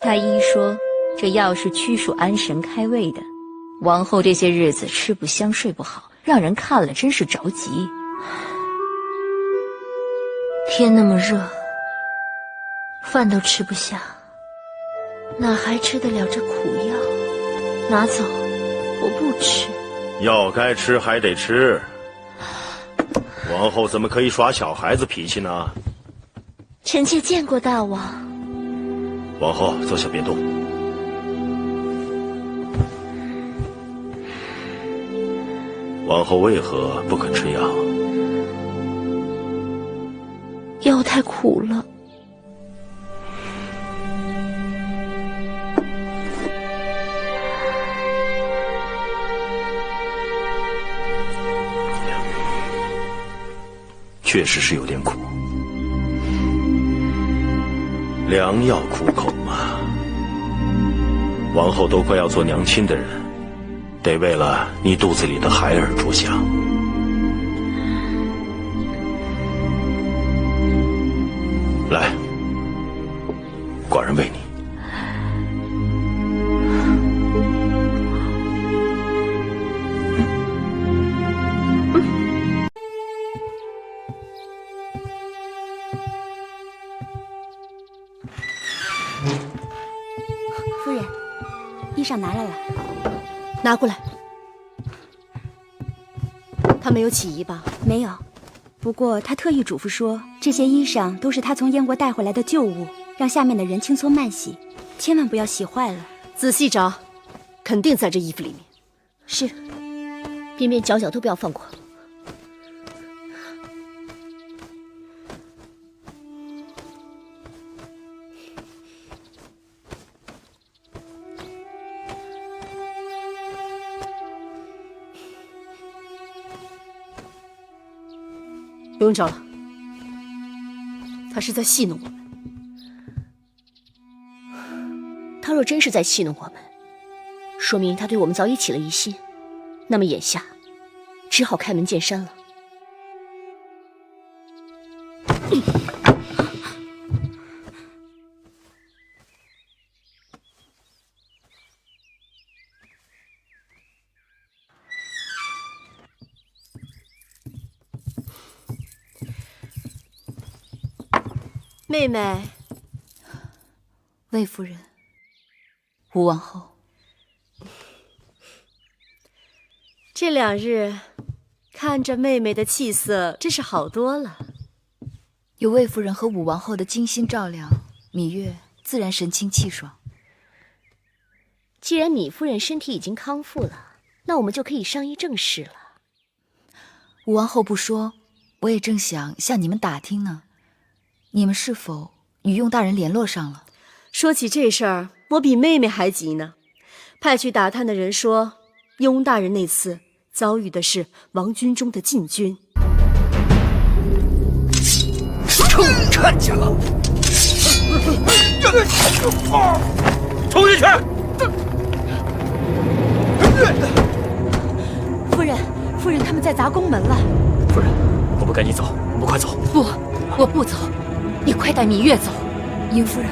太医说，这药是驱暑安神开胃的，王后这些日子吃不香睡不好，让人看了真是着急。天那么热，饭都吃不下，哪还吃得了这苦药？拿走，我不吃。药该吃还得吃，王后怎么可以耍小孩子脾气呢？臣妾见过大王。王后坐下别动。王后为何不肯吃药？药太苦了。确实是有点苦，良药苦口嘛。王后都快要做娘亲的人，得为了你肚子里的孩儿着想。来，寡人喂你。夫人，衣裳拿来了，拿过来。他没有起疑吧？没有。不过他特意嘱咐说，这些衣裳都是他从燕国带回来的旧物，让下面的人轻松慢洗，千万不要洗坏了。仔细找，肯定在这衣服里面。是，边边角角都不要放过。不用找了，他是在戏弄我们。他若真是在戏弄我们，说明他对我们早已起了疑心，那么眼下只好开门见山了。妹妹，魏夫人，吴王后，这2日看着妹妹的气色，真是好多了。有魏夫人和武王后的精心照料，芈月自然神清气爽。既然芈夫人身体已经康复了，那我们就可以商议正事了。武王后不说，我也正想向你们打听呢。你们是否与雍大人联络上了？说起这事儿，我比妹妹还急呢。派去打探的人说，雍大人那次遭遇的是王军中的禁军。臭看家！冲进去！夫人，他们在砸宫门了。夫人，我们赶紧走，我们快走。不，我不走，你快带芈月走。殷夫人，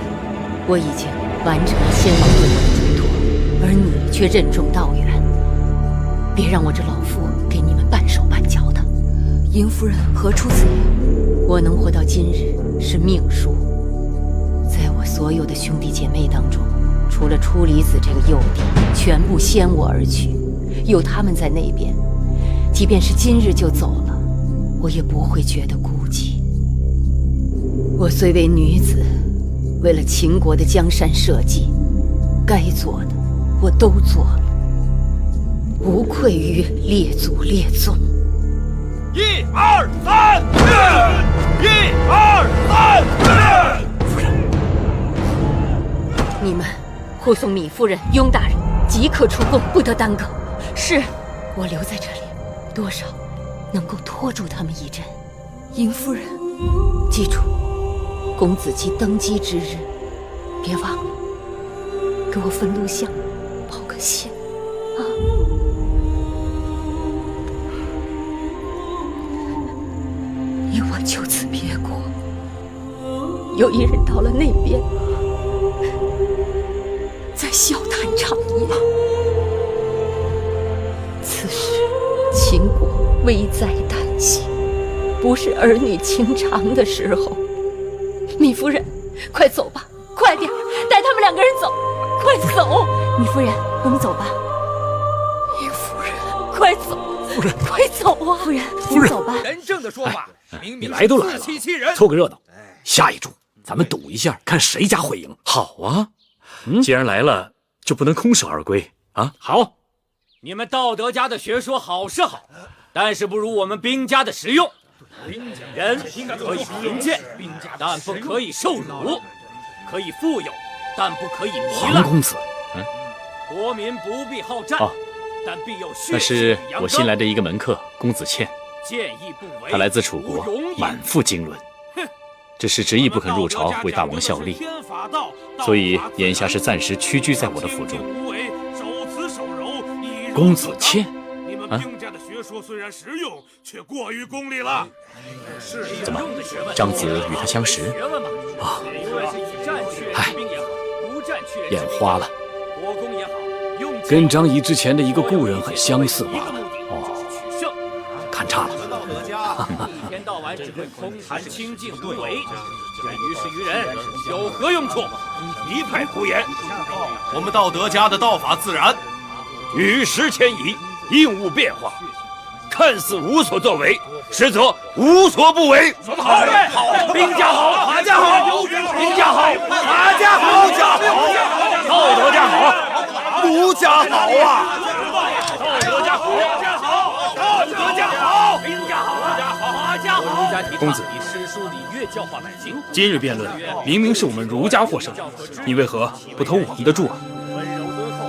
我已经完成了先王对我的嘱托，而你却任重道远，别让我这老妇给你们半手半脚的。殷夫人何出此言？我能活到今日是命数，在我所有的兄弟姐妹当中，除了初离子这个幼弟，全部先我而去，有他们在那边，即便是今日就走了，我也不会觉得孤寂。我虽为女子，为了秦国的江山社稷，该做的我都做了，无愧于列祖列宗。1、2、3，1、2、3，夫人，你们护送芈夫人、雍大人即刻出宫，不得耽搁。是，我留在这里，多少能够拖住他们一阵。殷夫人，记住，公子期登基之日，别忘了给我焚炉香，抱个歉啊！你我就此别过。有一日到了那边，在笑谈长夜。此时秦国危在旦夕，不是儿女情长的时候。糜夫人，快走吧，快点带他们2个人走，快走！糜夫人，我们走吧。糜夫人，快走！夫人，快走啊！夫人，我们走吧。人证的说法，明明你来都来了，自欺欺人，凑个热闹。下一注，咱们赌一下，看谁家会赢。好啊，既然来了，就不能空手而归啊！好，你们道德家的学说好是好，但是不如我们兵家的实用。人可以贫贱，但不可以受辱；可以富有，但不可以糜烂。黄公子，国民不必好战，但必有血那是气养我新来的一个门客公子倩，见义不为。他来自楚国，满腹经纶，只是执意不肯入朝为大王效力，所以眼下是暂时屈居在我的府中。公子倩，你们兵家的学说虽然实用，却过于功利了。怎么，张子与他相识？啊，唉，眼花了。跟张仪之前的一个故人很相似罢了。看差了。一天到晚只会空谈清净无为，这于事于人有何用处？一派胡言。我们道德家的道法自然，与时迁移，应物变化，看似无所作为，实则无所不为。说得好，好，兵家好，法家好，兵家好，法家好，儒家好，道德家好，儒家好啊！道德家好，道德家好，兵家好，法家好。公子，以诗书礼乐教化百姓。今日辩论明明是我们儒家获胜，你为何不投我们的注啊？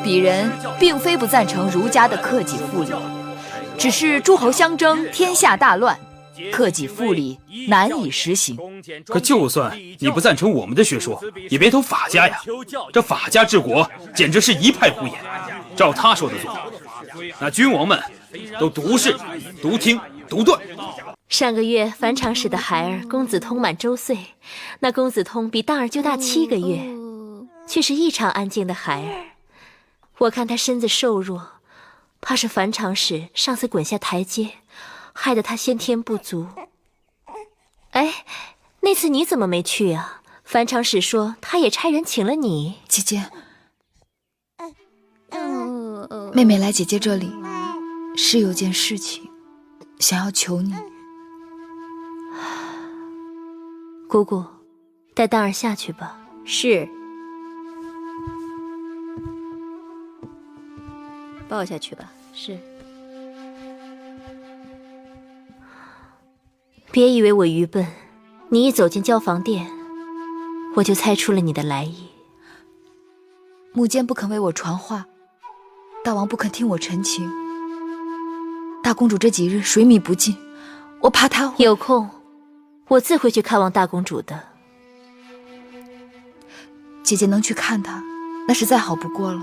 鄙人并非不赞成儒家的克己复礼，只是诸侯相争，天下大乱，克己复礼难以实行。可就算你不赞成我们的学说，也别投法家呀！这法家治国简直是一派胡言。照他说的做，那君王们都独视、独听、独断。上个月樊长史的孩儿公子通满周岁，那公子通比大儿就大7个月，却是异常安静的孩儿。我看他身子瘦弱，怕是樊长史上次滚下台阶，害得他先天不足。哎，那次你怎么没去啊？樊长史说他也差人请了你。姐姐，妹妹来姐姐这里是有件事情想要求你。姑姑，带大儿下去吧。是。抱下去吧。是。别以为我愚笨，你一走进交房殿，我就猜出了你的来意。母监不肯为我传话，大王不肯听我陈情。大公主这几日水米不进，我怕她有空，我自会去看望大公主的。姐姐能去看她，那是再好不过了。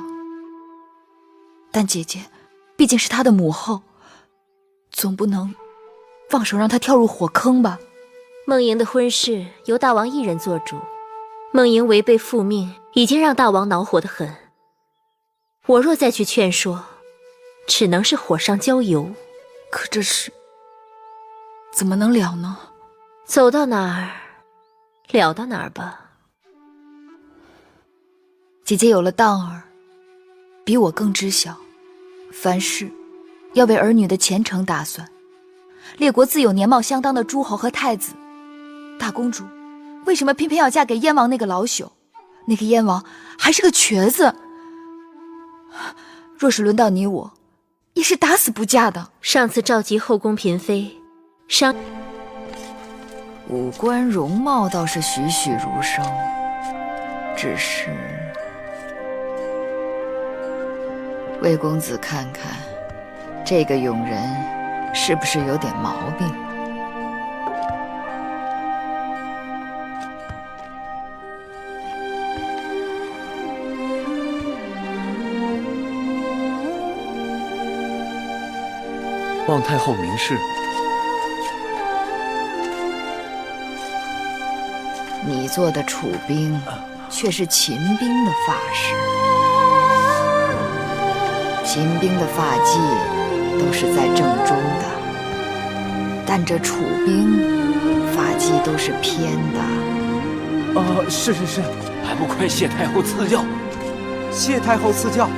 但姐姐毕竟是她的母后，总不能放手让她跳入火坑吧？梦莹的婚事由大王一人做主，梦莹违背父命，已经让大王恼火得很。我若再去劝说，只能是火上浇油。可这事怎么能了呢？走到哪儿，了到哪儿吧。姐姐有了当儿，比我更知晓，凡事要为儿女的前程打算。列国自有年貌相当的诸侯和太子，大公主为什么偏偏要嫁给燕王那个老朽？那个燕王还是个瘸子。若是轮到你我，也是打死不嫁的。上次召集后宫嫔妃，五官容貌倒是栩栩如生，只是魏公子看看，这个永人是不是有点毛病？望太后明示。你做的楚兵，却是秦兵的法师。秦兵的发髻都是在正中的，但这楚兵发髻都是偏的。是，还不快谢太后赐教！谢太后赐教。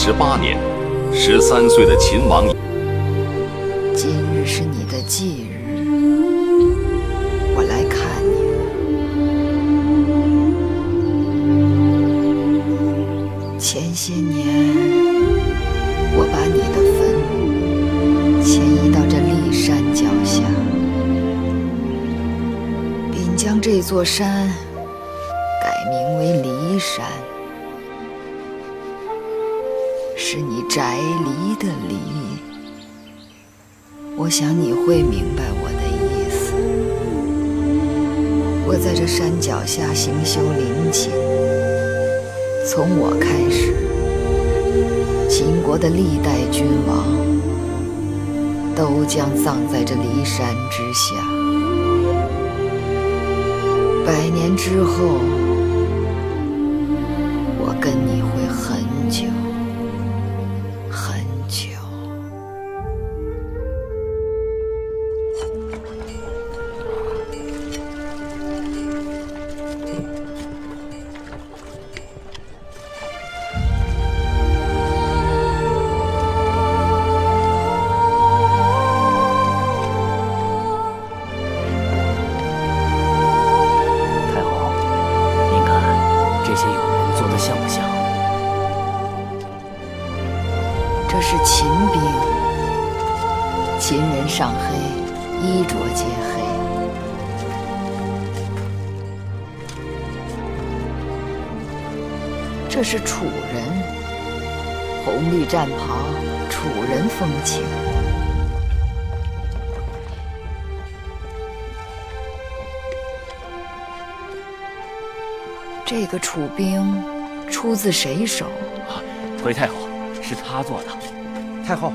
18年，13岁的秦王。今日是你的忌日，我来看你了。前些年，我把你的坟迁移到这骊山脚下，并将这座山改名为骊山。是你宅离的离，我想你会明白我的意思。我在这山脚下行修陵寝，从我开始，秦国的历代君王都将葬在这骊山之下。100年之后，我跟你会很久。这是秦兵，秦人尚黑，衣着皆黑。这是楚人，红绿战袍，楚人风情。这个楚兵出自谁手？回太后，是他做的。太后，